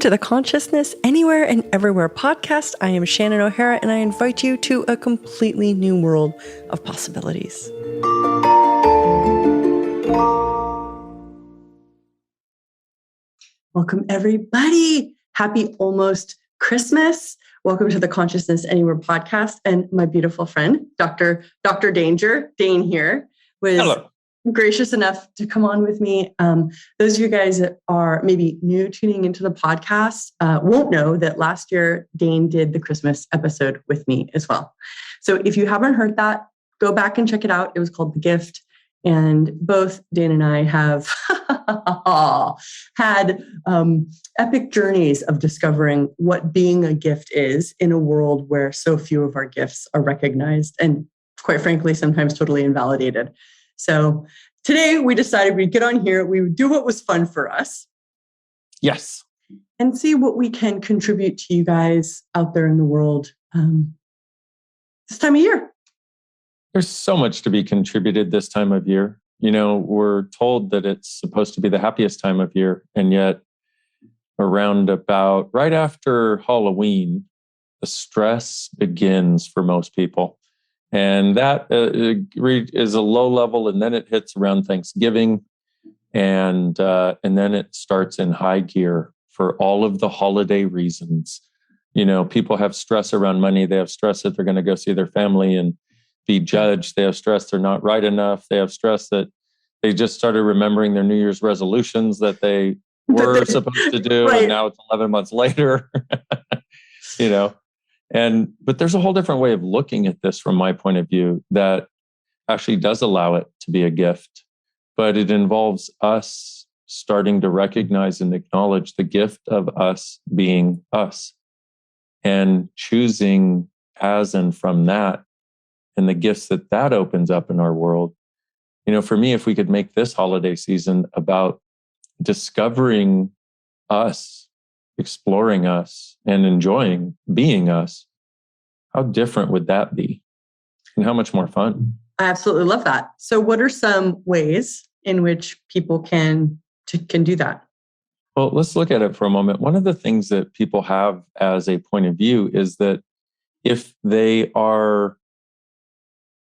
Welcome to the Consciousness Anywhere and Everywhere podcast. I am Shannon O'Hara, and I invite you to a completely new world of possibilities. Welcome, everybody. Happy almost Christmas. Welcome to the Consciousness Anywhere podcast. And my beautiful friend, Dr. Danger, Dane here, was Hello. Gracious enough to come on with me. Those of you guys that are maybe new tuning into the podcast won't know that last year Dane did the Christmas episode with me as well. So if you haven't heard that, go back and check it out. It was called The Gift. And both Dane and I have had epic journeys of discovering what being a gift is in a world where so few of our gifts are recognized and, quite frankly, sometimes totally invalidated. So today we decided we'd get on here, we would do what was fun for us. Yes. And see what we can contribute to you guys out there in the world this time of year. There's so much to be contributed this time of year. You know, we're told that it's supposed to be the happiest time of year. And yet around about right after Halloween, the stress begins for most people. And that is a low level, and then it hits around Thanksgiving, and then it starts in high gear for all of the holiday reasons. You know, people have stress around money. They have stress that they're going to go see their family and be judged. They have stress they're not right enough. They have stress that they just started remembering their New Year's resolutions that they were supposed to do, right. And now it's 11 months later. You know. But there's a whole different way of looking at this from my point of view that actually does allow it to be a gift, but it involves us starting to recognize and acknowledge the gift of us being us and choosing as and from that and the gifts that opens up in our world. You know, for me, if we could make this holiday season about discovering us, exploring us, and enjoying being us, how different would that be? And how much more fun? I absolutely love that. So what are some ways in which people can do that? Well, let's look at it for a moment. One of the things that people have as a point of view is that if they are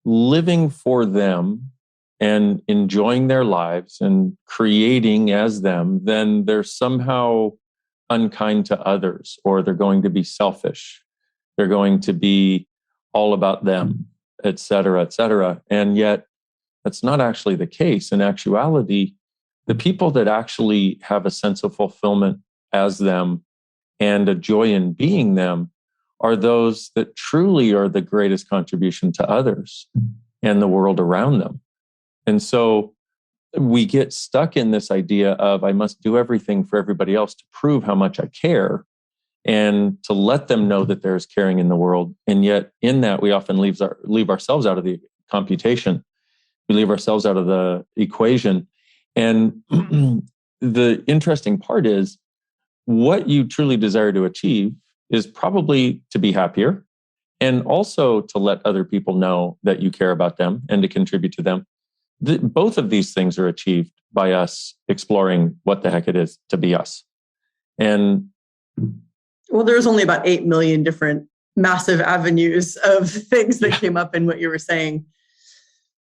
living for them and enjoying their lives and creating as them, then they're somehow unkind to others, or they're going to be selfish. They're going to be all about them, et cetera, et cetera. And yet that's not actually the case. In actuality, the people that actually have a sense of fulfillment as them and a joy in being them are those that truly are the greatest contribution to others and the world around them. And so we get stuck in this idea of I must do everything for everybody else to prove how much I care and to let them know that there's caring in the world. And yet in that, we often leave ourselves out of the computation. We leave ourselves out of the equation. And the interesting part is what you truly desire to achieve is probably to be happier and also to let other people know that you care about them and to contribute to them. Both of these things are achieved by us exploring what the heck it is to be us. And well, there's only about 8 million different massive avenues of things that came up in what you were saying.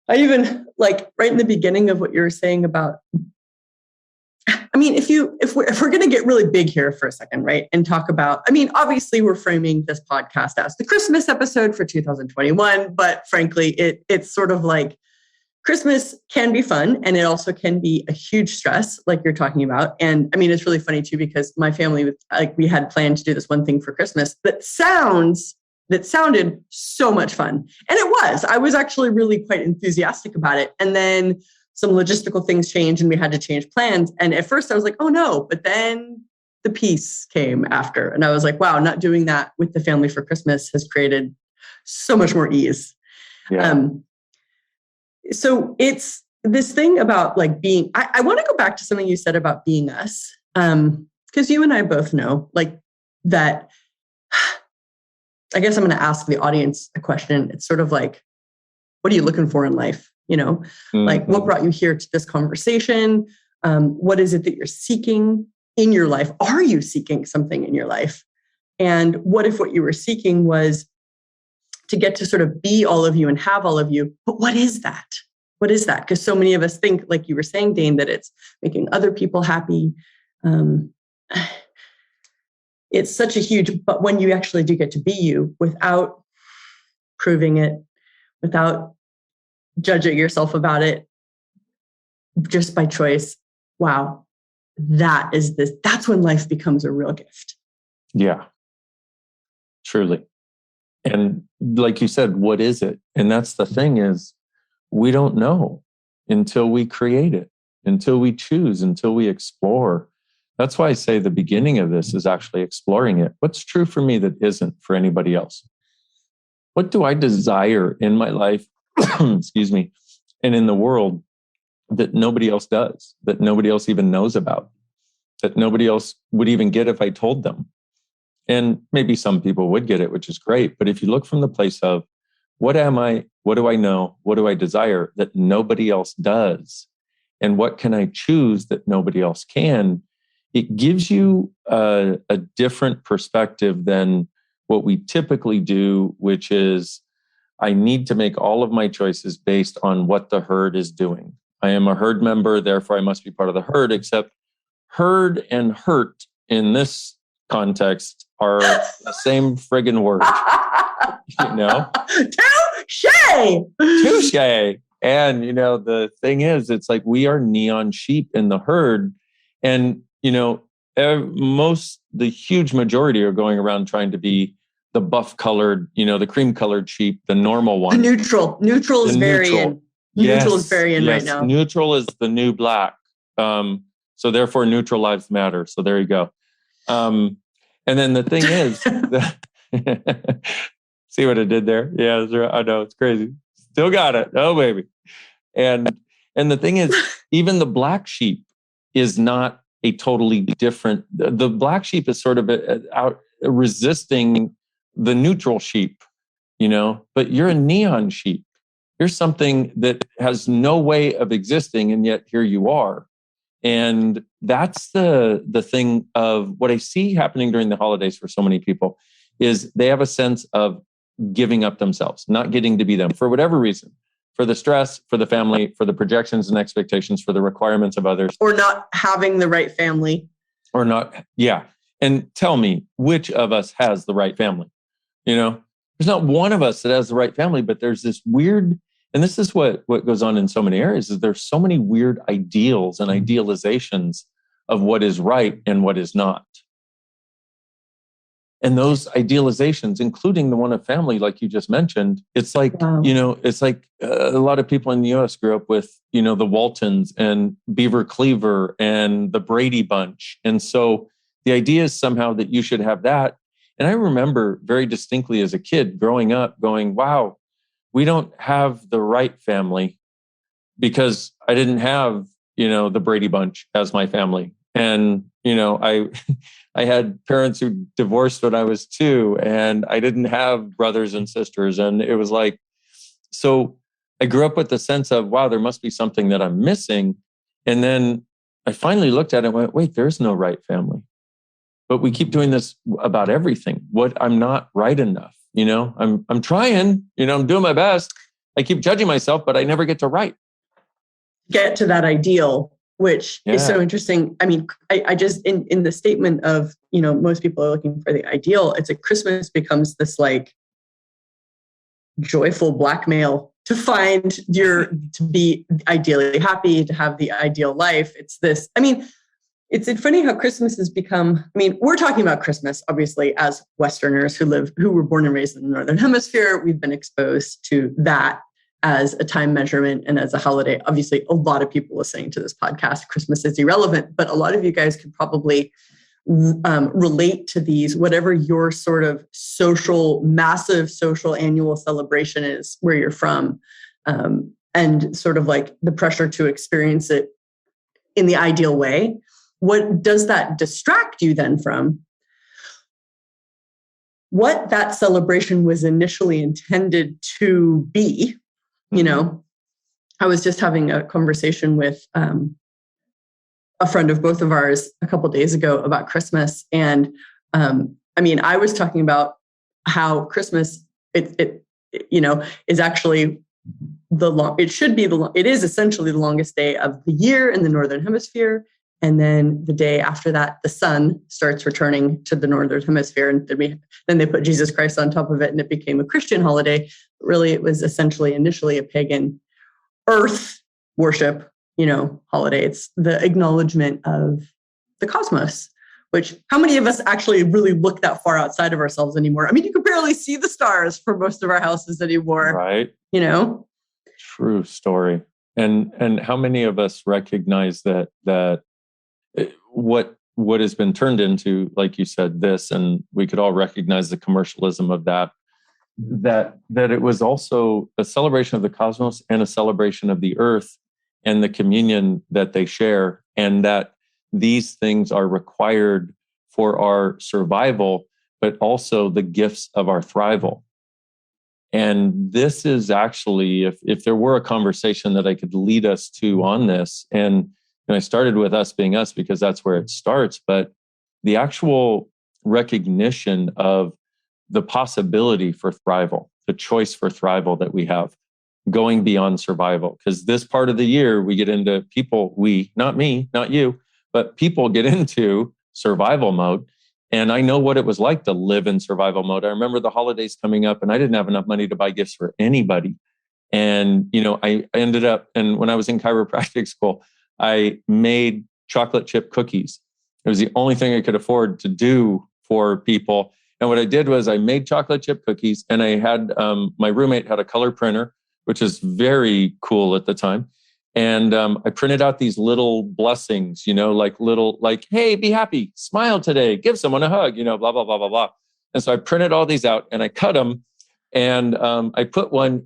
I even right in the beginning of what you were saying about, I mean, if we're going to get really big here for a second, right? And talk about, I mean, obviously we're framing this podcast as the Christmas episode for 2021, but frankly, it's sort of like, Christmas can be fun, and it also can be a huge stress, like you're talking about. And I mean, it's really funny too, because my family, we had planned to do this one thing for Christmas that sounded so much fun. And it was. I was actually really quite enthusiastic about it. And then some logistical things changed and we had to change plans. And at first I was like, oh no, but then the peace came after. And I was like, wow, not doing that with the family for Christmas has created so much more ease. Yeah. So it's this thing about being, I want to go back to something you said about being us. Because you and I both know that, I guess I'm going to ask the audience a question. It's sort of like, what are you looking for in life? You know, mm-hmm. What brought you here to this conversation? What is it that you're seeking in your life? Are you seeking something in your life? And what if what you were seeking was to get to sort of be all of you and have all of you? But what is that? What is that? Because so many of us think, like you were saying, Dane, that it's making other people happy. It's such a huge, but when you actually do get to be you without proving it, without judging yourself about it, just by choice, wow, that's when life becomes a real gift. Yeah, truly. And like you said, what is it? And that's the thing is, we don't know until we create it, until we choose, until we explore. That's why I say the beginning of this is actually exploring it. What's true for me that isn't for anybody else? What do I desire in my life, excuse me, and in the world that nobody else does, that nobody else even knows about, that nobody else would even get if I told them? And maybe some people would get it, which is great. But if you look from the place of, what am I? What do I know? What do I desire that nobody else does? And what can I choose that nobody else can? It gives you a different perspective than what we typically do, which is, I need to make all of my choices based on what the herd is doing. I am a herd member, therefore I must be part of the herd, except herd and hurt in this context are the same friggin' word. You know? Touche! And, you know, the thing is, it's like we are neon sheep in the herd. And, you know, the huge majority are going around trying to be the buff colored, you know, the cream colored sheep, the normal one. The neutral. Neutral is very in. Neutral is very in right now. Neutral is the new black. So therefore, neutral lives matter. So there you go. And then the thing is, see what I did there? Yeah, I know, it's crazy. Still got it. Oh, baby. And the thing is, even the black sheep is not a totally different. The black sheep is sort of out resisting the neutral sheep, you know, but you're a neon sheep. You're something that has no way of existing, and yet here you are. And that's the thing of what I see happening during the holidays for so many people is they have a sense of giving up themselves, not getting to be them for whatever reason, for the stress, for the family, for the projections and expectations, for the requirements of others. Or not having the right family. Or not. Yeah. And tell me, which of us has the right family? You know, there's not one of us that has the right family, but there's this weird, and this is what goes on in so many areas, is there's so many weird ideals and idealizations of what is right and what is not. And those idealizations, including the one of family, like you just mentioned, it's like, wow. You know, it's like a lot of people in the US grew up with, you know, the Waltons and Beaver Cleaver and the Brady Bunch. And so the idea is somehow that you should have that. And I remember very distinctly as a kid growing up going, wow, we don't have the right family because I didn't have, you know, the Brady Bunch as my family. And, you know, I had parents who divorced when I was 2, and I didn't have brothers and sisters. And it was like, so I grew up with the sense of, wow, there must be something that I'm missing. And then I finally looked at it and went, wait, there's no right family. But we keep doing this about everything. What I'm not right enough. You know, I'm trying, you know, I'm doing my best. I keep judging myself, but I never get to get to that ideal, which is so interesting. I mean, I just, in the statement of, you know, most people are looking for the ideal. It's like Christmas becomes this like joyful blackmail to find to be ideally happy, to have the ideal life. It's this, I mean, it's funny how Christmas has become, I mean, we're talking about Christmas, obviously, as Westerners who were born and raised in the Northern Hemisphere. We've been exposed to that as a time measurement and as a holiday. Obviously, a lot of people listening to this podcast, Christmas is irrelevant, but a lot of you guys could probably relate to these, whatever your sort of massive social annual celebration is where you're from, and sort of like the pressure to experience it in the ideal way. What does that distract you then from what that celebration was initially intended to be? You know, I was just having a conversation with a friend of both of ours a couple of days ago about Christmas. And I was talking about how Christmas, is actually it is essentially the longest day of the year in the Northern Hemisphere. And then the day after that, the sun starts returning to the Northern Hemisphere. And then they put Jesus Christ on top of it, and it became a Christian holiday. Really, it was essentially initially a pagan earth worship, holiday. It's the acknowledgement of the cosmos, which how many of us actually really look that far outside of ourselves anymore? I mean, you can barely see the stars for most of our houses anymore. Right. True story. And how many of us recognize that what has been turned into, like you said, this, and we could all recognize the commercialism of that it was also a celebration of the cosmos and a celebration of the earth and the communion that they share, and that these things are required for our survival, but also the gifts of our thrival. And this is actually, if there were a conversation that I could lead us to on this, and I started with us being us because that's where it starts, but the actual recognition of the possibility for thrival, the choice for thrival that we have, going beyond survival. Because this part of the year, we get into not me, not you, but people get into survival mode. And I know what it was like to live in survival mode. I remember the holidays coming up and I didn't have enough money to buy gifts for anybody. And, I ended up, and when I was in chiropractic school, I made chocolate chip cookies. It was the only thing I could afford to do for people. And what I did was I made chocolate chip cookies, and I had, my roommate had a color printer, which is very cool at the time. And I printed out these little blessings, like, hey, be happy, smile today, give someone a hug, blah, blah, blah, blah, blah. And so I printed all these out and I cut them, and I put one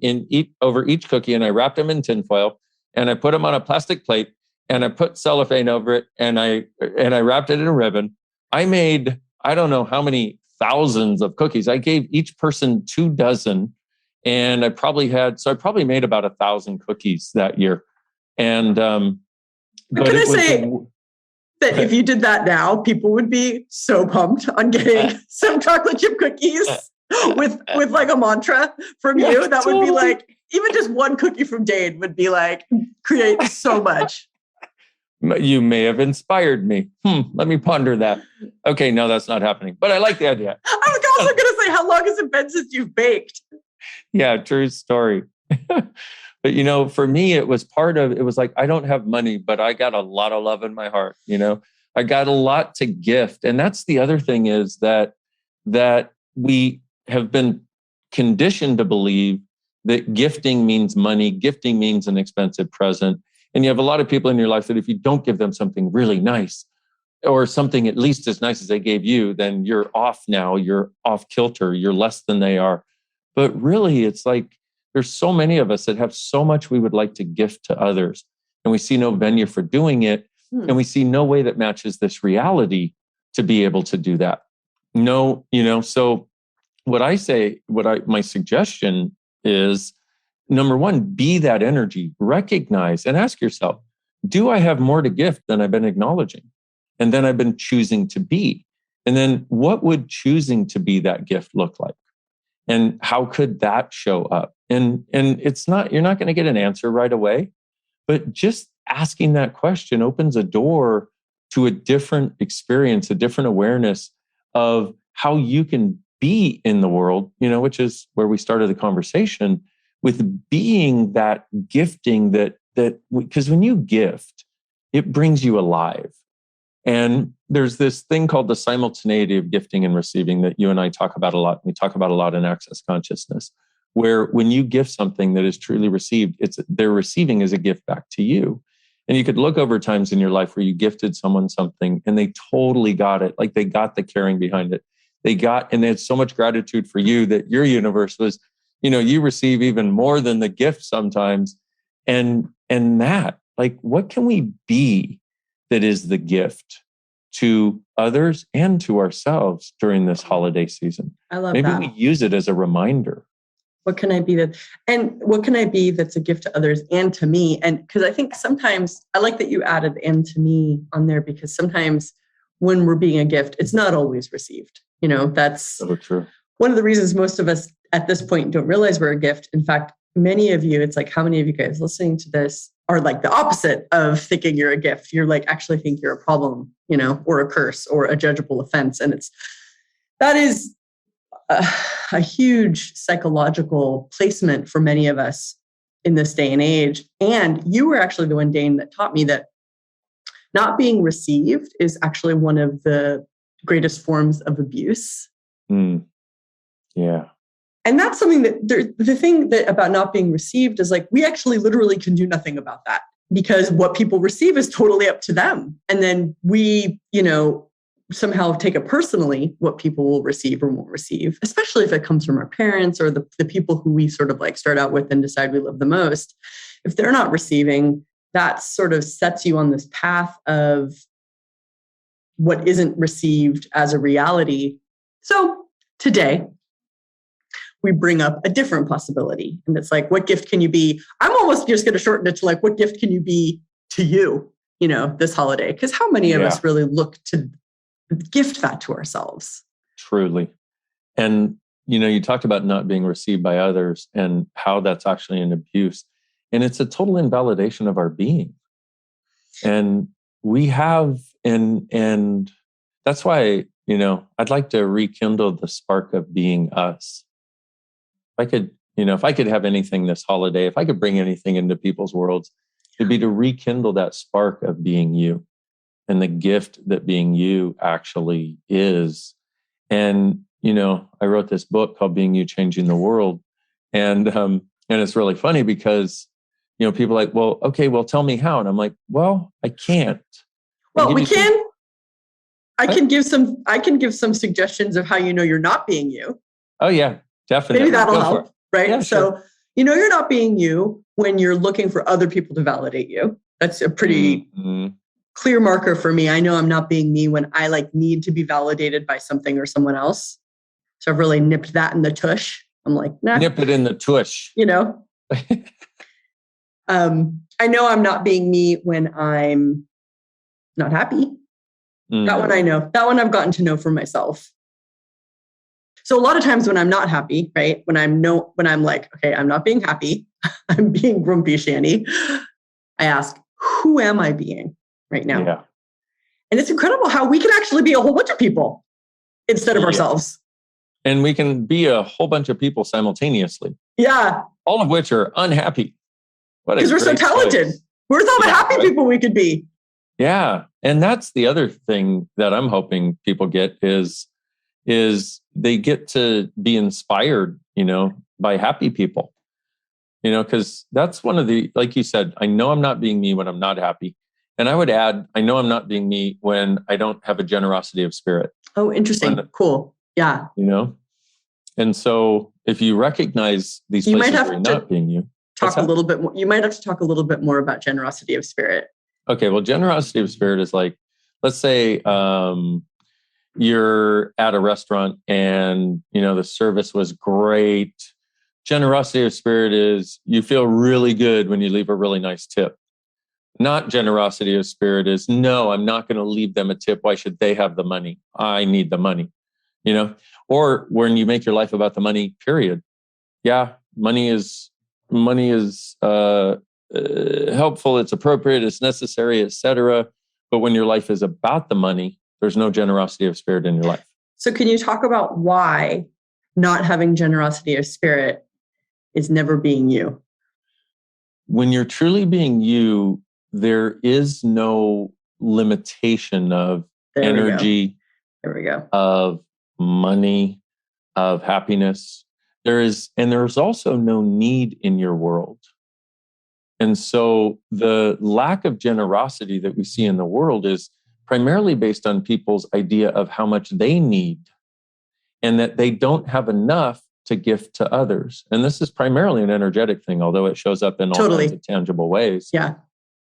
over each cookie, and I wrapped them in tinfoil, and I put them on a plastic plate, and I put cellophane over it, and I wrapped it in a ribbon. I made, I don't know how many thousands of cookies. I gave each person 2 dozen, and I probably made about 1,000 cookies that year. And but can I say that if you did that now, people would be so pumped on getting some chocolate chip cookies with like a mantra from you. That totally. Would be like, even just one cookie from Dane would be like, create so much. You may have inspired me. Let me ponder that. Okay, no, that's not happening. But I like the idea. I was also going to say, how long has it been since you've baked? Yeah, true story. But, for me, it was like, I don't have money, but I got a lot of love in my heart. I got a lot to gift. And that's the other thing, is that we have been conditioned to believe that gifting means money, gifting means an expensive present. And you have a lot of people in your life that if you don't give them something really nice, or something at least as nice as they gave you, then you're off now, you're off kilter, you're less than they are. But really, it's like, there's so many of us that have so much we would like to gift to others, and we see no venue for doing it. And we see no way that matches this reality to be able to do that. No, so my suggestion is, number one, be that energy, recognize and ask yourself, do I have more to gift than I've been acknowledging? And then I've been choosing to be. And then what would choosing to be that gift look like? And how could that show up? And it's not, you're not going to get an answer right away, but just asking that question opens a door to a different experience, a different awareness of how you can be in the world, which is where we started the conversation, with being that gifting that because when you gift, it brings you alive. And there's this thing called the simultaneity of gifting and receiving that you and I talk about a lot. We talk about a lot in Access Consciousness, where when you gift something that is truly received, they're receiving as a gift back to you. And you could look over times in your life where you gifted someone something and they totally got it. Like, they got the caring behind it. And they had so much gratitude for you that your universe was, you receive even more than the gift sometimes. And that, like, what can we be that is the gift to others and to ourselves during this holiday season? I love that. Maybe we use it as a reminder. What can I be what can I be that's a gift to others and to me? And because I think sometimes I like that you added "and to me" on there, because sometimes when we're being a gift, it's not always received. That's So true. one of the reasons most of us at this point don't realize we're a gift. In fact, many of you, it's like, how many of you guys listening to this are like the opposite of thinking you're a gift? You're like, actually think you're a problem, or a curse or a judgeable offense. And that is a huge psychological placement for many of us in this day and age. And you were actually the one, Dane, that taught me that not being received is actually one of the greatest forms of abuse. Yeah. And that's something that the thing that about not being received is like, we actually literally can do nothing about that, because what people receive is totally up to them. And then we, somehow take it personally what people will receive or won't receive, especially if it comes from our parents or the people who we sort of like start out with and decide we love the most. If they're not receiving, that sort of sets you on this path of what isn't received as a reality. So today, we bring up a different possibility. And it's like, what gift can you be? I'm almost just going to shorten it to like, what gift can you be to you, this holiday? Because how many of us really look to gift that to ourselves? Truly. And, you talked about not being received by others and how that's actually an abuse. And it's a total invalidation of our being. And we have, and that's why, I'd like to rekindle the spark of being us. If I could have anything this holiday, if I could bring anything into people's worlds, it'd be to rekindle that spark of being you and the gift that being you actually is. And, I wrote this book called Being You, Changing the World. And it's really funny because, people are like, well, okay, well, tell me how. And I'm like, well, I can't. Well, we can. I can give some suggestions of how you're not being you. Oh, yeah, definitely. Maybe that'll help, right? Yeah, so, you're not being you when you're looking for other people to validate you. That's a pretty clear marker for me. I know I'm not being me when I need to be validated by something or someone else. So I've really nipped that in the tush. I'm like, nah. Nip it in the tush. I know I'm not being me when I'm not happy. That one I know. That one I've gotten to know for myself. So a lot of times when I'm not happy, right? When I'm like, okay, I'm not being happy. I'm being grumpy Shani. I ask, who am I being right now? Yeah. And it's incredible how we can actually be a whole bunch of people instead of ourselves. And we can be a whole bunch of people simultaneously. Yeah. All of which are unhappy. Because we're so talented. Choice. Where's all the happy people we could be? Yeah. And that's the other thing that I'm hoping people get is they get to be inspired, by happy people. Because that's one of the, like you said, I know I'm not being me when I'm not happy. And I would add, I know I'm not being me when I don't have a generosity of spirit. Oh, interesting. Cool. Yeah. And so if you recognize these places where you're not being you, talk a little bit more. You might have to talk a little bit more about generosity of spirit. Okay. Well, generosity of spirit is like, let's say, you're at a restaurant and, the service was great. Generosity of spirit is you feel really good when you leave a really nice tip. Not generosity of spirit is, no, I'm not going to leave them a tip. Why should they have the money? I need the money, or when you make your life about the money, period. Yeah. Money is helpful. It's appropriate. It's necessary, etc. But when your life is about the money, there's no generosity of spirit in your life. So can you talk about why not having generosity of spirit is never being you? When you're truly being you, there is no limitation of energy, of money, of happiness. There's also no need in your world. And so the lack of generosity that we see in the world is primarily based on people's idea of how much they need and that they don't have enough to gift to others. And this is primarily an energetic thing, although it shows up in all kinds of tangible ways. Yeah.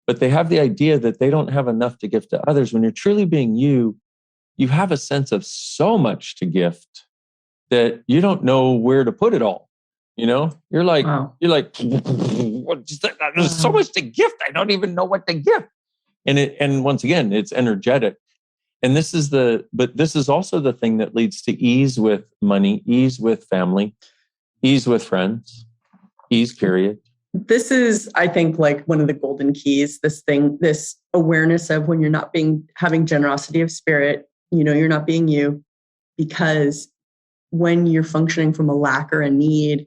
But they have the idea that they don't have enough to gift to others. When you're truly being you, you have a sense of so much to gift that you don't know where to put it all. You know, you're like, Wow. there's so much to gift. I don't even know what to gift. And once again, it's energetic. And this is also the thing that leads to ease with money, ease with family, ease with friends, ease, period. This is, I think, like one of the golden keys, this awareness of when you're not having generosity of spirit, you're not being you, because when you're functioning from a lack or a need,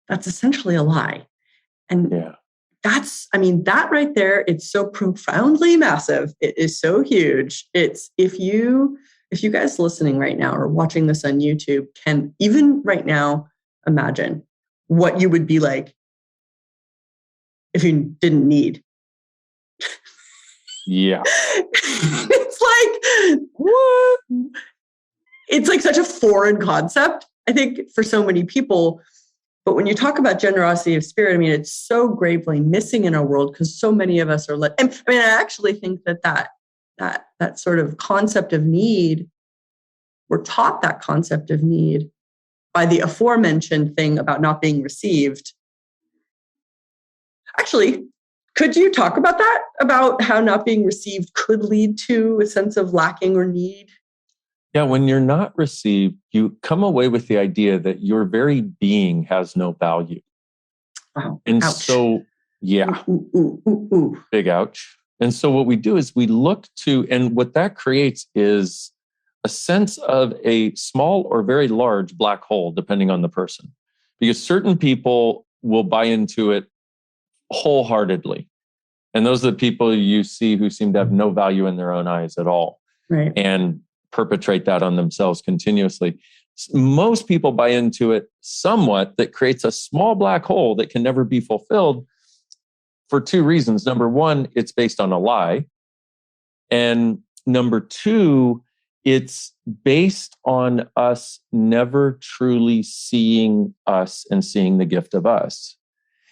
that's essentially a lie. And that right there, it's so profoundly massive. It is so huge. It's if you guys listening right now or watching this on YouTube can even right now imagine what you would be like if you didn't need. Yeah. It's like, what? It's like such a foreign concept, I think, for so many people. But when you talk about generosity of spirit, I mean, it's so gravely missing in our world because so many of us are I actually think that sort of concept of need, we're taught that concept of need by the aforementioned thing about not being received. Actually, could you talk about that? About how not being received could lead to a sense of lacking or need? Yeah, when you're not received, you come away with the idea that your very being has no value. Wow. And ouch. So, yeah, ooh. Big ouch. And so what we do is we look to, and what that creates is a sense of a small or very large black hole, depending on the person. Because certain people will buy into it wholeheartedly. And those are the people you see who seem to have no value in their own eyes at all. Right. And perpetrate that on themselves continuously. Most people buy into it somewhat, that creates a small black hole that can never be fulfilled for two reasons. Number one, it's based on a lie. And number two, it's based on us never truly seeing us and seeing the gift of us.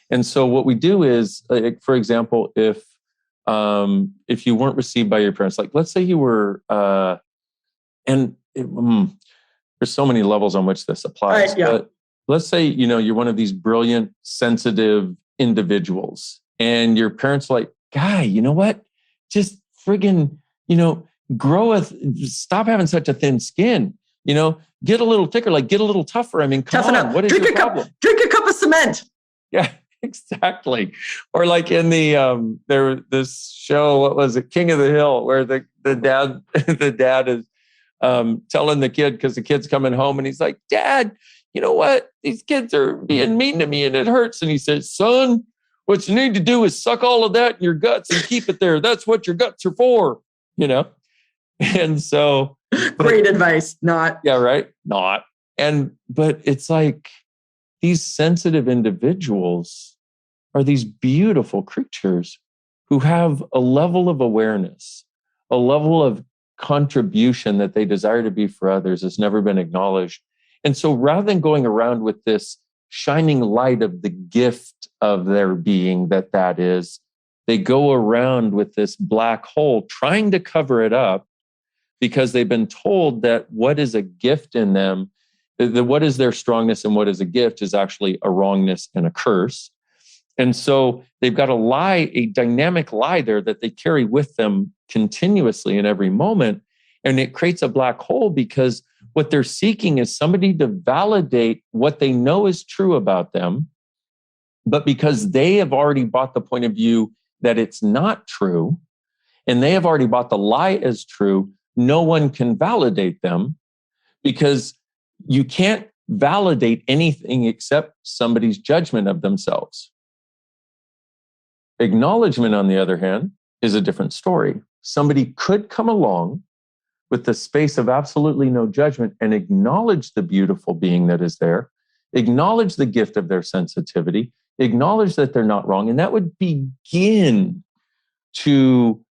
And so what we do is, for example, if you weren't received by your parents, like let's say you were, there's so many levels on which this applies. Right, yeah. But let's say, you're one of these brilliant, sensitive individuals and your parents are like, guy, you know what? Just friggin', stop having such a thin skin, get a little thicker, like get a little tougher. I mean, come Toughen on, up. what is Drink your problem? Drink a cup of cement. Yeah, exactly. Or like in this show, what was it? King of the Hill, where the dad is telling the kid, because the kid's coming home and he's like, Dad, you know what? These kids are being mean to me and it hurts. And he says, son, what you need to do is suck all of that in your guts and keep it there. That's what your guts are for, And so. Great advice. Not. Yeah, right. Not. But it's like these sensitive individuals are these beautiful creatures who have a level of awareness, a level of contribution that they desire to be for others has never been acknowledged. And so rather than going around with this shining light of the gift of their being that is, they go around with this black hole trying to cover it up because they've been told that what is a gift in them, that what is their strongness and what is a gift is actually a wrongness and a curse. And so they've got a lie, a dynamic lie there that they carry with them continuously in every moment. And it creates a black hole because what they're seeking is somebody to validate what they know is true about them. But because they have already bought the point of view that it's not true, and they have already bought the lie as true, no one can validate them, because you can't validate anything except somebody's judgment of themselves. Acknowledgement, on the other hand, is a different story. Somebody could come along with the space of absolutely no judgment and acknowledge the beautiful being that is there, acknowledge the gift of their sensitivity, acknowledge that they're not wrong, and that would begin to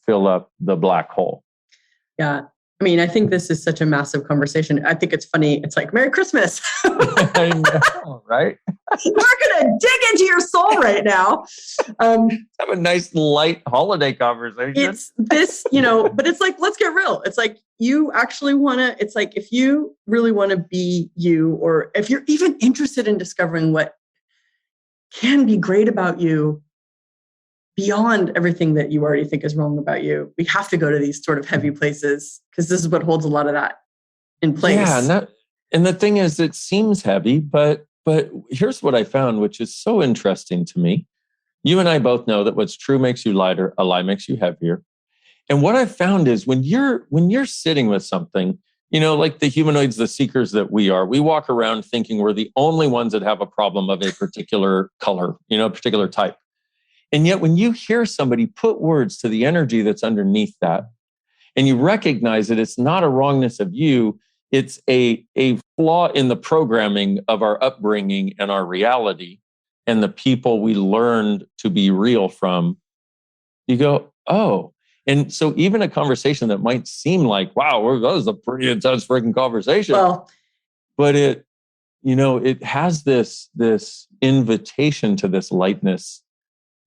fill up the black hole. Yeah. I mean, I think this is such a massive conversation. I think it's funny. It's like, Merry Christmas. I know, right? We're going to dig into your soul right now. Have a nice light holiday conversation. It's this, but it's like, let's get real. It's like, you actually want to, it's like, if you really want to be you, or if you're even interested in discovering what can be great about you beyond everything that you already think is wrong about you, we have to go to these sort of heavy places, because this is what holds a lot of that in place. Yeah, and the thing is, it seems heavy, but here's what I found, which is so interesting to me. You and I both know that what's true makes you lighter, a lie makes you heavier. And what I've found is when you're sitting with something, like the humanoids, the seekers that we are, we walk around thinking we're the only ones that have a problem of a particular color, a particular type. And yet when you hear somebody put words to the energy that's underneath that, and you recognize that it's not a wrongness of you, it's a flaw in the programming of our upbringing and our reality and the people we learned to be real from, you go, oh. And so even a conversation that might seem like, wow, that was a pretty intense freaking conversation. Well, but it has this invitation to this lightness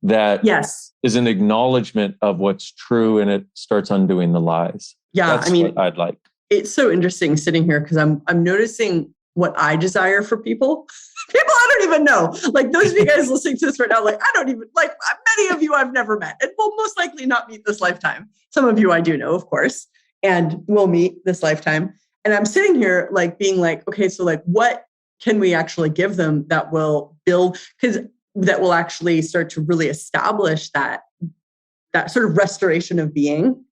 that yes, is an acknowledgement of what's true, and it starts undoing the lies. Yeah, That's what I'd like. It's so interesting sitting here because I'm noticing what I desire for people. People I don't even know. Like those of you guys listening to this right now, like I don't even, like many of you I've never met and will most likely not meet this lifetime. Some of you I do know, of course, and will meet this lifetime. And I'm sitting here like being like, okay, so like what can we actually give them that will build, because that will actually start to really establish that sort of restoration of being.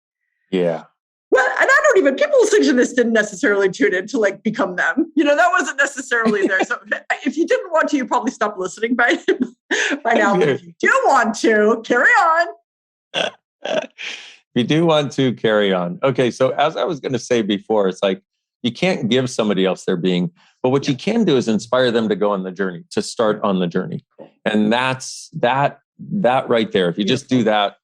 Yeah. Well, and I don't even, people listening to this didn't necessarily tune in to like become them. That wasn't necessarily there. So if you didn't want to, you probably stopped listening by now. But if you do want to, carry on. You do want to carry on. Okay. So as I was going to say before, it's like, you can't give somebody else their being, but what you can do is inspire them to go on the journey, to start on the journey. And that's that right there. If you just do that,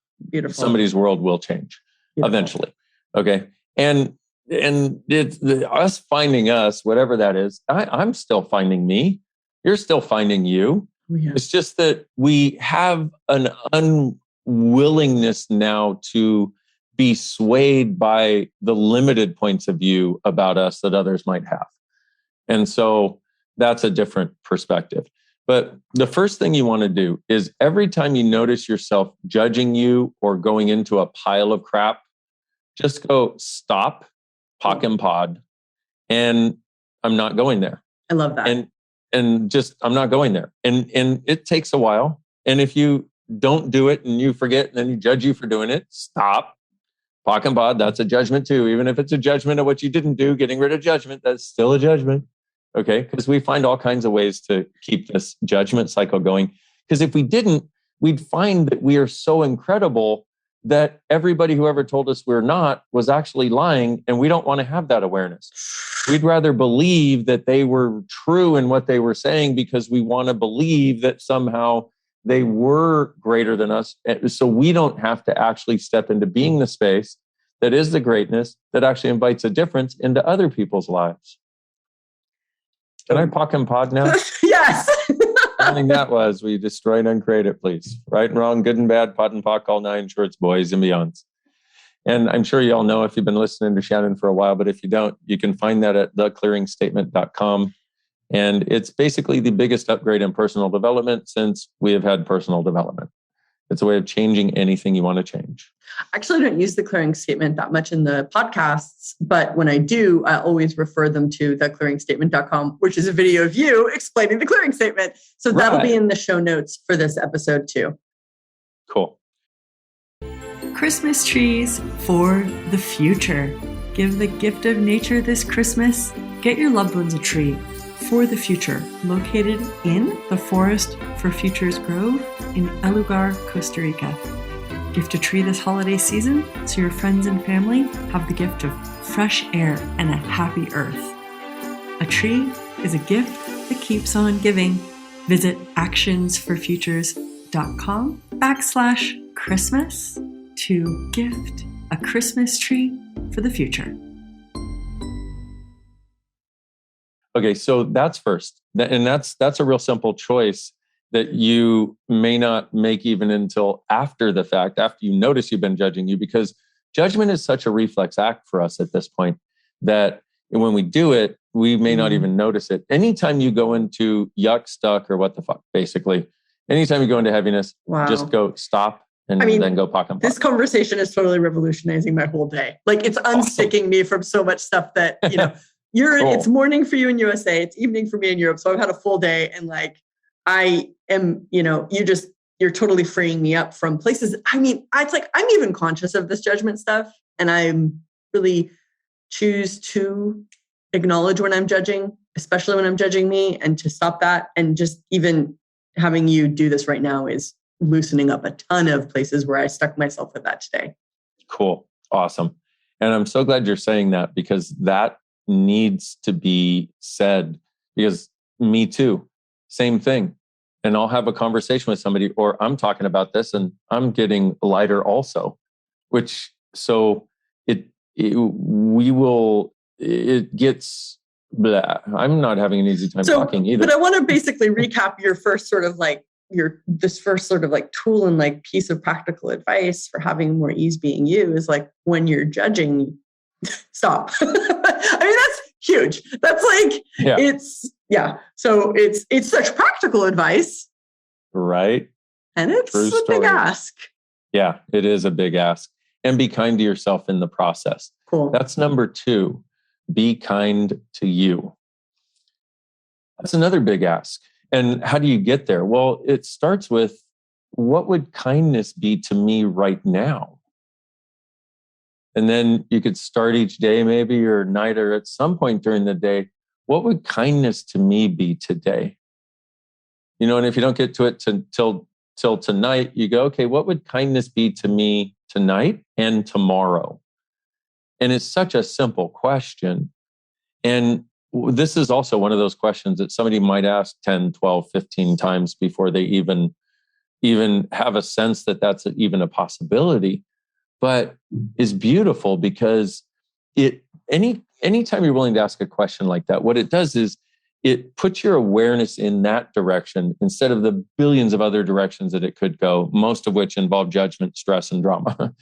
somebody's world will change eventually. Okay. And it's us finding us, whatever that is. I'm still finding me. You're still finding you. Yeah. It's just that we have an unwillingness now to be swayed by the limited points of view about us that others might have. And so that's a different perspective. But the first thing you want to do is every time you notice yourself judging you or going into a pile of crap, just go stop, pock and pod, and I'm not going there. I love that. And just, I'm not going there. And it takes a while. And if you don't do it and you forget and then you judge you for doing it, stop. Pock and pod, that's a judgment too. Even if it's a judgment of what you didn't do, getting rid of judgment, that's still a judgment. Okay? Because we find all kinds of ways to keep this judgment cycle going. Because if we didn't, we'd find that we are so incredible that everybody who ever told us we're not was actually lying, and we don't want to have that awareness. We'd rather believe that they were true in what they were saying because we want to believe that somehow they were greater than us. So we don't have to actually step into being the space that is the greatness that actually invites a difference into other people's lives. Can I pock and pod now? Yes. I think that was, we destroy and uncreate it, please. Right and wrong, good and bad, pot and pock, all nine shorts, boys and beyonds. And I'm sure you all know if you've been listening to Shannon for a while, but if you don't, you can find that at theclearingstatement.com. And it's basically the biggest upgrade in personal development since we have had personal development. It's a way of changing anything you want to change. Actually, I don't use the clearing statement that much in the podcasts, but when I do, I always refer them to theclearingstatement.com, which is a video of you explaining the clearing statement. So that'll be in the show notes for this episode too. Cool. Christmas trees for the future. Give the gift of nature this Christmas. Get your loved ones a tree for the future, located in the Forest for Futures Grove in El Lugar, Costa Rica. Gift a tree this holiday season so your friends and family have the gift of fresh air and a happy earth. A tree is a gift that keeps on giving. Visit actionsforfutures.com/Christmas to gift a Christmas tree for the future. Okay, so that's first. And that's a real simple choice that you may not make even until after the fact, after you notice you've been judging you, because judgment is such a reflex act for us at this point that when we do it, we may not even notice it. Anytime you go into yuck, stuck, or what the fuck, basically, anytime you go into heaviness, just go stop and then go pock and pock. This conversation is totally revolutionizing my whole day. Like it's unsticking me from so much stuff that, cool. It's morning for you in USA, it's evening for me in Europe. So I've had a full day and like, I am, you're totally freeing me up from places. I mean, it's like, I'm even conscious of this judgment stuff and I'm really choose to acknowledge when I'm judging, especially when I'm judging me, and to stop that. And just even having you do this right now is loosening up a ton of places where I stuck myself with that today. Cool. Awesome. And I'm so glad you're saying that because that needs to be said because me too, same thing. And I'll have a conversation with somebody or I'm talking about this and I'm getting lighter also, it gets blah. I'm not having an easy time talking either. But I want to basically recap your first sort of like this first sort of like tool and like piece of practical advice for having more ease being you is like when you're judging, stop. I mean, that's huge. That's like, So it's such practical advice. Right. And it's a big ask. Yeah, it is a big ask. And be kind to yourself in the process. Cool. That's number 2. Be kind to you. That's another big ask. And how do you get there? Well, it starts with what would kindness be to me right now? And then you could start each day maybe or night or at some point during the day. What would kindness to me be today? And if you don't get to it till tonight, you go, okay, what would kindness be to me tonight and tomorrow? And it's such a simple question. And this is also one of those questions that somebody might ask 10, 12, 15 times before they even have a sense that that's even a possibility, but is beautiful because anytime you're willing to ask a question like that, what it does is it puts your awareness in that direction instead of the billions of other directions that it could go, most of which involve judgment, stress, and drama.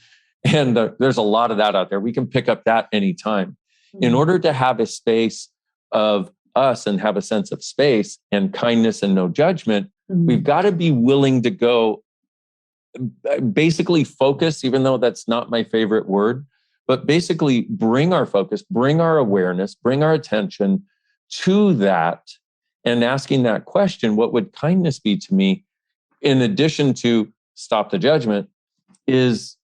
And there's a lot of that out there. We can pick up that anytime. In order to have a space of us and have a sense of space and kindness and no judgment, we've got to be willing to go basically focus, even though that's not my favorite word, but basically bring our focus, bring our awareness, bring our attention to that and asking that question, what would kindness be to me? In addition to stop the judgment, is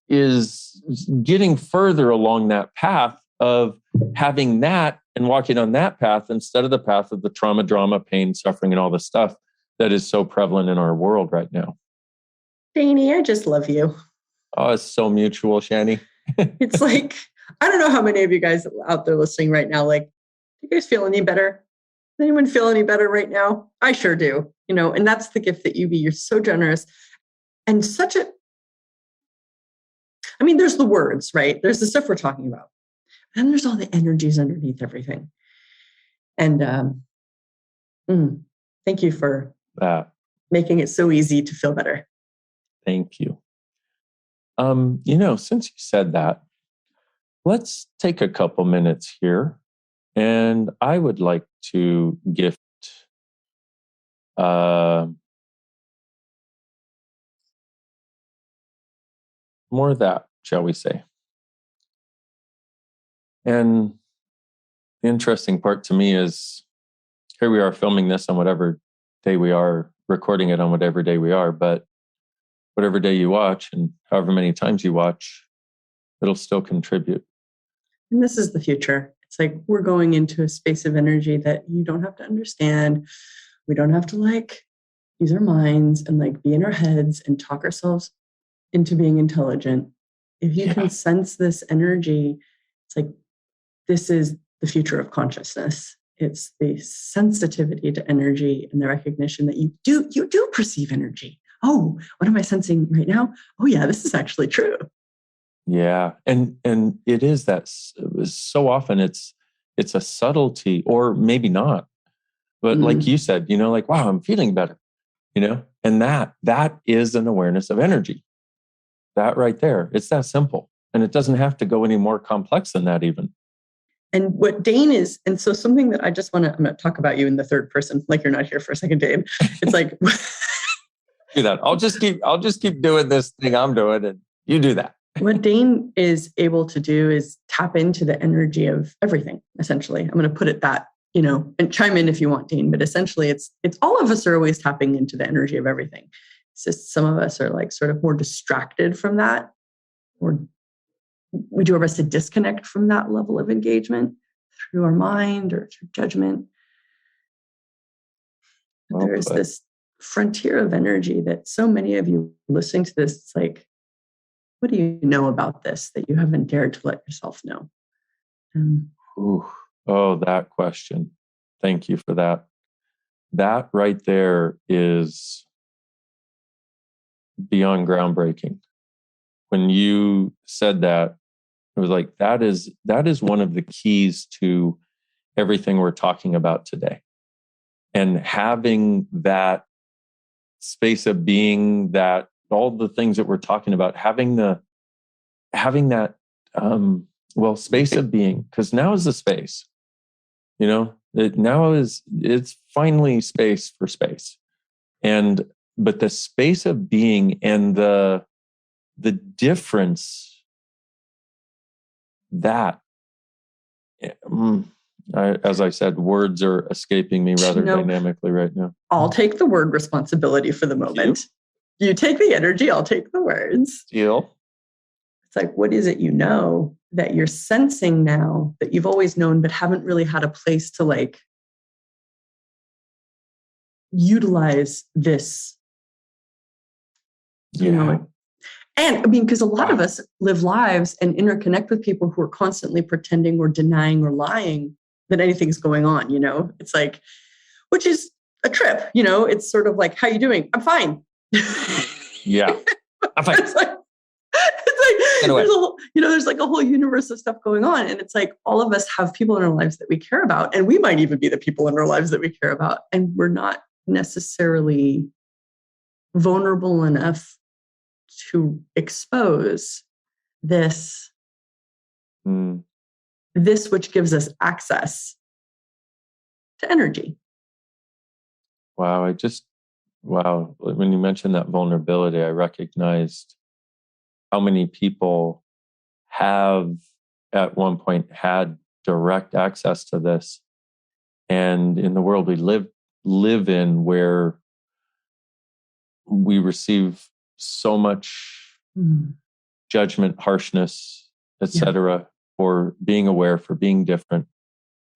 getting further along that path of having that and walking on that path instead of the path of the trauma, drama, pain, suffering, and all the stuff that is so prevalent in our world right now. Danny, I just love you. Oh, it's so mutual, Shani. It's like, I don't know how many of you guys out there listening right now, like, do you guys feel any better? Does anyone feel any better right now? I sure do. And that's the gift that you be. You're so generous and there's the words, right? There's the stuff we're talking about. And there's all the energies underneath everything. And thank you for making it so easy to feel better. Thank you. Since you said that, let's take a couple minutes here. And I would like to gift more of that, shall we say. And the interesting part to me is here we are filming this on whatever day we are, recording it on whatever day we are, but whatever day you watch and however many times you watch, it'll still contribute. And this is the future. It's like we're going into a space of energy that you don't have to understand. We don't have to use our minds and be in our heads and talk ourselves into being intelligent. If you can sense this energy, it's like this is the future of consciousness. It's the sensitivity to energy and the recognition that you do perceive energy. Oh, what am I sensing right now? Oh yeah, this is actually true. Yeah. And it is that so often it's a subtlety, or maybe not. But like you said, like, wow, I'm feeling better, and that is an awareness of energy. That right there, it's that simple. And it doesn't have to go any more complex than that even. And what Dane is, and so something that I'm going to talk about you in the third person, like you're not here for a second, Dane. It's like, do that. I'll just keep doing this thing I'm doing, and you do that. What Dane is able to do is tap into the energy of everything, essentially. I'm going to put it that, and chime in if you want, Dane, but essentially it's all of us are always tapping into the energy of everything. It's just some of us are like sort of more distracted from that, or we do our best to disconnect from that level of engagement through our mind or through judgment. But there's this frontier of energy that so many of you listening to this, it's like, what do you know about this that you haven't dared to let yourself know? That question. Thank you for that. That right there is beyond groundbreaking. When you said that, it was like, that is one of the keys to everything we're talking about today. And having that space of being, that all the things that we're talking about, having that space of being, because now is the space, it's finally space for space. But the space of being and the difference that, as I said, words are escaping me rather dynamically right now. I'll take the word responsibility for the moment. You take the energy, I'll take the words. Deal. It's like, what is it that you're sensing now that you've always known but haven't really had a place to like utilize this, And I mean, because a lot of us live lives and interconnect with people who are constantly pretending or denying or lying that anything's going on, It's like, which is a trip, It's sort of like, how you doing? I'm fine. Yeah. I'm fine. It's like there's like a whole universe of stuff going on. And it's like, all of us have people in our lives that we care about. And we might even be the people in our lives that we care about. And we're not necessarily vulnerable enough to expose this which gives us access to energy. Wow. When you mentioned that vulnerability, I recognized how many people have at one point had direct access to this. And in the world we live in, where we receive so much judgment, harshness, etc., for being aware, for being different,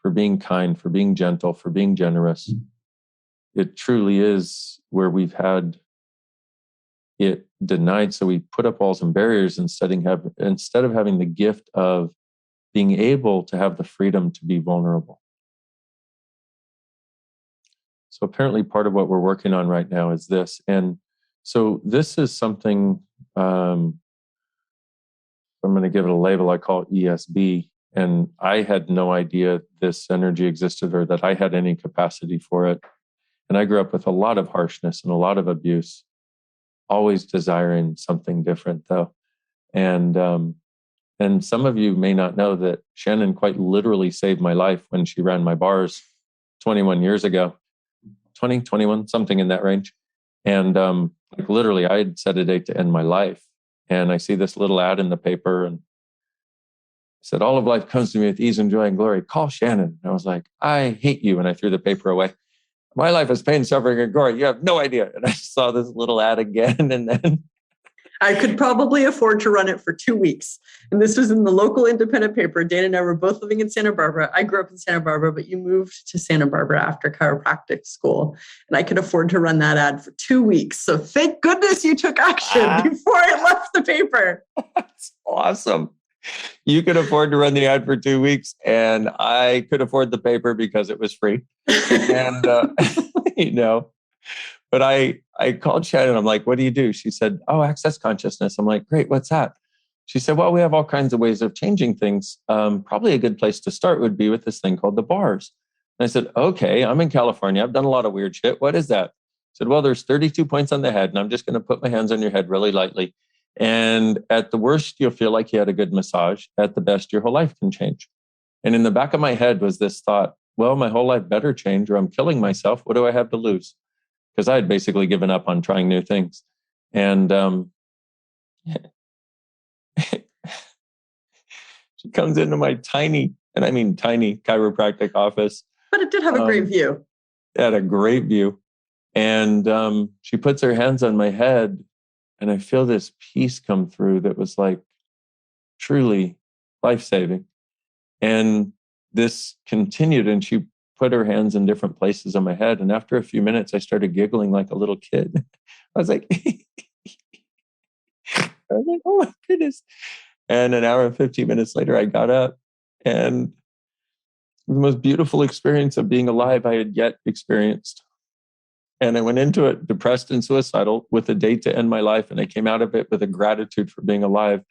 for being kind, for being gentle, for being generous. It truly is where we've had it denied. So we put up walls and barriers instead of having the gift of being able to have the freedom to be vulnerable. So apparently part of what we're working on right now is this. And so this is something, I'm going to give it a label. I call it ESB. And I had no idea this energy existed or that I had any capacity for it. And I grew up with a lot of harshness and a lot of abuse, always desiring something different though. And some of you may not know that Shannon quite literally saved my life when she ran my bars 21 years ago, 20, 21, something in that range. And like literally I had set a date to end my life. And I see this little ad in the paper and said, all of life comes to me with ease and joy and glory. Call Shannon. And I was like, I hate you. And I threw the paper away. My life is pain, suffering, and glory. You have no idea. And I saw this little ad again. And then I could probably afford to run it for 2 weeks. And this was in the local independent paper. Dana and I were both living in Santa Barbara. I grew up in Santa Barbara, but you moved to Santa Barbara after chiropractic school. And I could afford to run that ad for 2 weeks. So thank goodness you took action before it left the paper. That's awesome. You could afford to run the ad for 2 weeks, and I could afford the paper because it was free. And, but I called Shannon. I'm like, what do you do? She said, access consciousness. I'm like, great. What's that? She said, well, we have all kinds of ways of changing things. Probably a good place to start would be with this thing called the bars. And I said, okay, I'm in California. I've done a lot of weird shit. What is that? I said, well, there's 32 points on the head, and I'm just going to put my hands on your head really lightly. And at the worst, you'll feel like you had a good massage. At the best, your whole life can change. And in the back of my head was this thought, well, my whole life better change or I'm killing myself. What do I have to lose? Because I had basically given up on trying new things. And she comes into my tiny, and I mean tiny, chiropractic office. But it did have a great view. It had a great view. And she puts her hands on my head, and I feel this peace come through that was like truly life-saving. And this continued, and she put her hands in different places on my head. And after a few minutes, I started giggling like a little kid. I was like, oh my goodness. And an hour and 15 minutes later, I got up, and the most beautiful experience of being alive I had yet experienced. And I went into it depressed and suicidal with a date to end my life. And I came out of it with a gratitude for being alive,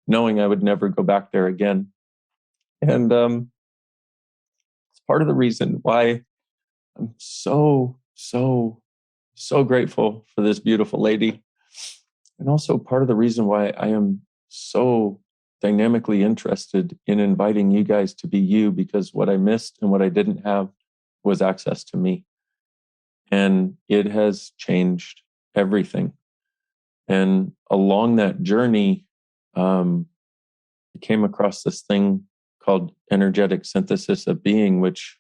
knowing I would never go back there again. And it's part of the reason why I'm so grateful for this beautiful lady. And also part of the reason why I am so dynamically interested in inviting you guys to be you, because what I missed and what I didn't have was access to me. And it has changed everything. And along that journey, I came across this thing called energetic synthesis of being, which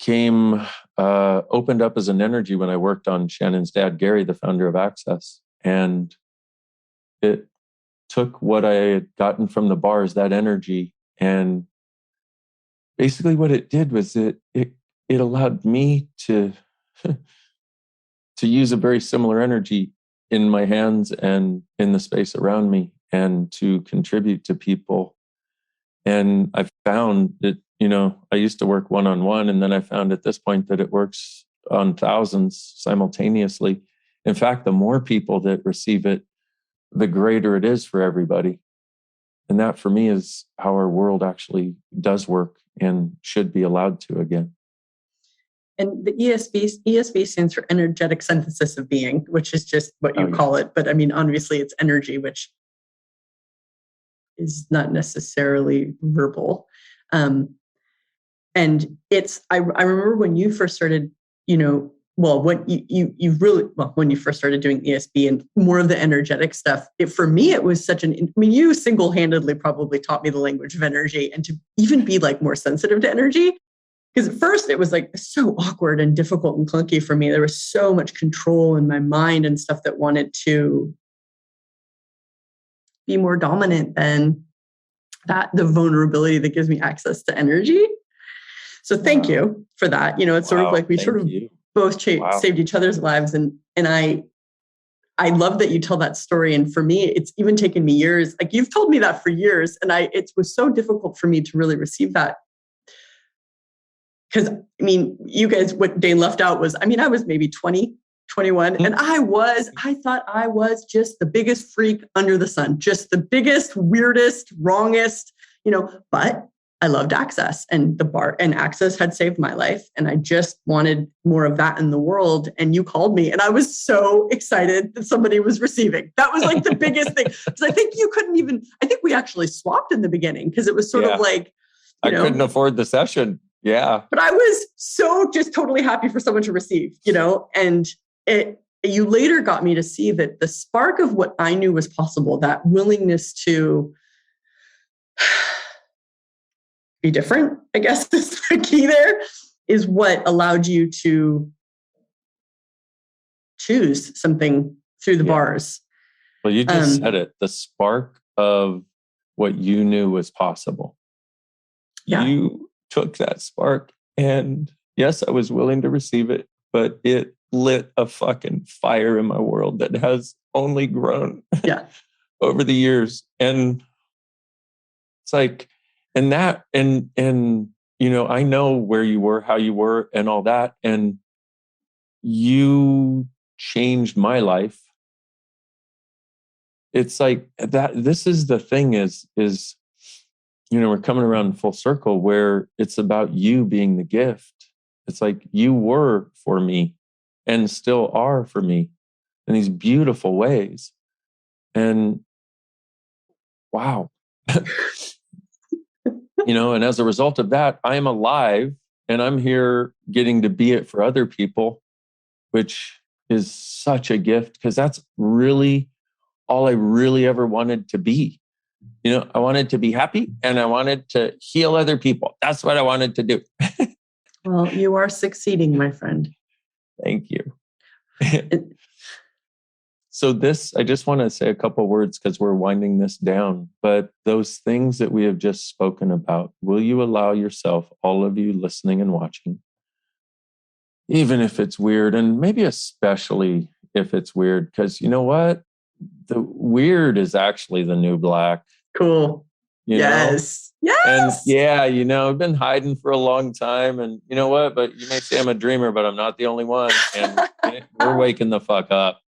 opened up as an energy when I worked on Shannon's dad, Gary, the founder of Access. And it took what I had gotten from the bars, that energy, and basically what it did was it allowed me to use a very similar energy in my hands and in the space around me, and to contribute to people. And I found that, I used to work one-on-one, and then I found at this point that it works on thousands simultaneously. In fact, the more people that receive it, the greater it is for everybody. And that for me is how our world actually does work and should be allowed to again. And the ESB stands for energetic synthesis of being, which is just what you call it. But I mean, obviously it's energy, which is not necessarily verbal. And I remember when you first started, when you first started doing ESB and more of the energetic stuff, for me, it was you single-handedly probably taught me the language of energy, and to even be like more sensitive to energy. Because at first it was like so awkward and difficult and clunky for me. There was so much control in my mind and stuff that wanted to be more dominant than the vulnerability that gives me access to energy. So thank you for that. It's sort of like we sort of both saved each other's lives. And I love that you tell that story. And for me, it's even taken me years. Like you've told me that for years. And it was so difficult for me to really receive that. Because, you guys, what Dane left out was, I was maybe 20, 21. And I thought I was just the biggest freak under the sun, just the biggest, weirdest, wrongest, but I loved Access, and the bar and Access had saved my life. And I just wanted more of that in the world. And you called me, and I was so excited that somebody was receiving. That was like the biggest thing. Because I think we actually swapped in the beginning, because it was sort of like, I couldn't afford the session. Yeah. But I was so just totally happy for someone to receive, and you later got me to see that the spark of what I knew was possible, that willingness to be different, I guess is the key there, is what allowed you to choose something through the bars. Well, you just said it, the spark of what you knew was possible. Yeah. You took that spark, and yes, I was willing to receive it, but it lit a fucking fire in my world that has only grown over the years. And it's like, I know where you were, how you were, and all that. And you changed my life. It's like that. This is the thing is we're coming around full circle where it's about you being the gift. It's like you were for me and still are for me in these beautiful ways. And wow. And as a result of that, I am alive and I'm here getting to be it for other people, which is such a gift because that's really all I really ever wanted to be. I wanted to be happy and I wanted to heal other people. That's what I wanted to do. Well, you are succeeding, my friend. Thank you. So I just want to say a couple words because we're winding this down. But those things that we have just spoken about, will you allow yourself, all of you listening and watching, even if it's weird, and maybe especially if it's weird, because you know what? The weird is actually the new black. Cool. Yes. Yes. And I've been hiding for a long time. And you know what? But you may say I'm a dreamer, but I'm not the only one. And we're waking the fuck up.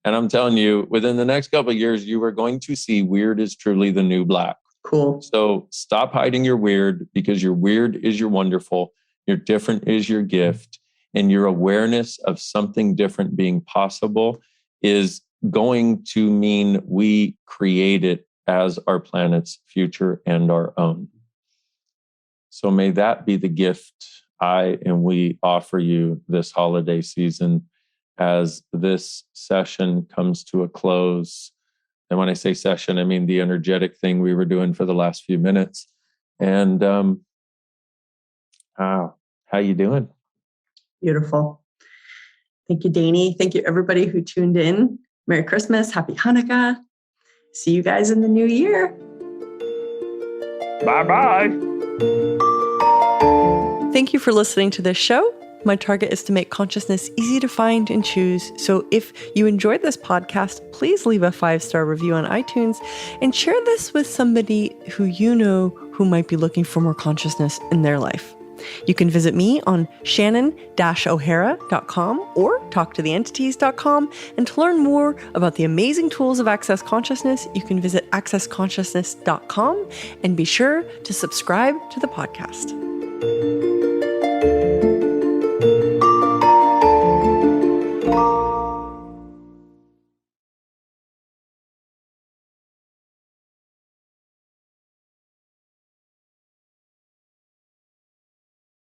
And I'm telling you, within the next couple of years, you are going to see weird is truly the new black. Cool. So stop hiding your weird, because your weird is your wonderful. Your different is your gift. And your awareness of something different being possible is going to mean we create it as our planet's future and our own. So may that be the gift I and we offer you this holiday season as this session comes to a close. And when I say session, I mean the energetic thing we were doing for the last few minutes. And how you doing? Beautiful. Thank you, Dani. Thank you, everybody who tuned in. Merry Christmas. Happy Hanukkah. See you guys in the new year. Bye-bye. Thank you for listening to this show. My target is to make consciousness easy to find and choose. So if you enjoyed this podcast, please leave a 5-star review on iTunes and share this with somebody who you know who might be looking for more consciousness in their life. You can visit me on shannon-o'hara.com or talktotheentities.com. And to learn more about the amazing tools of Access Consciousness, you can visit accessconsciousness.com and be sure to subscribe to the podcast.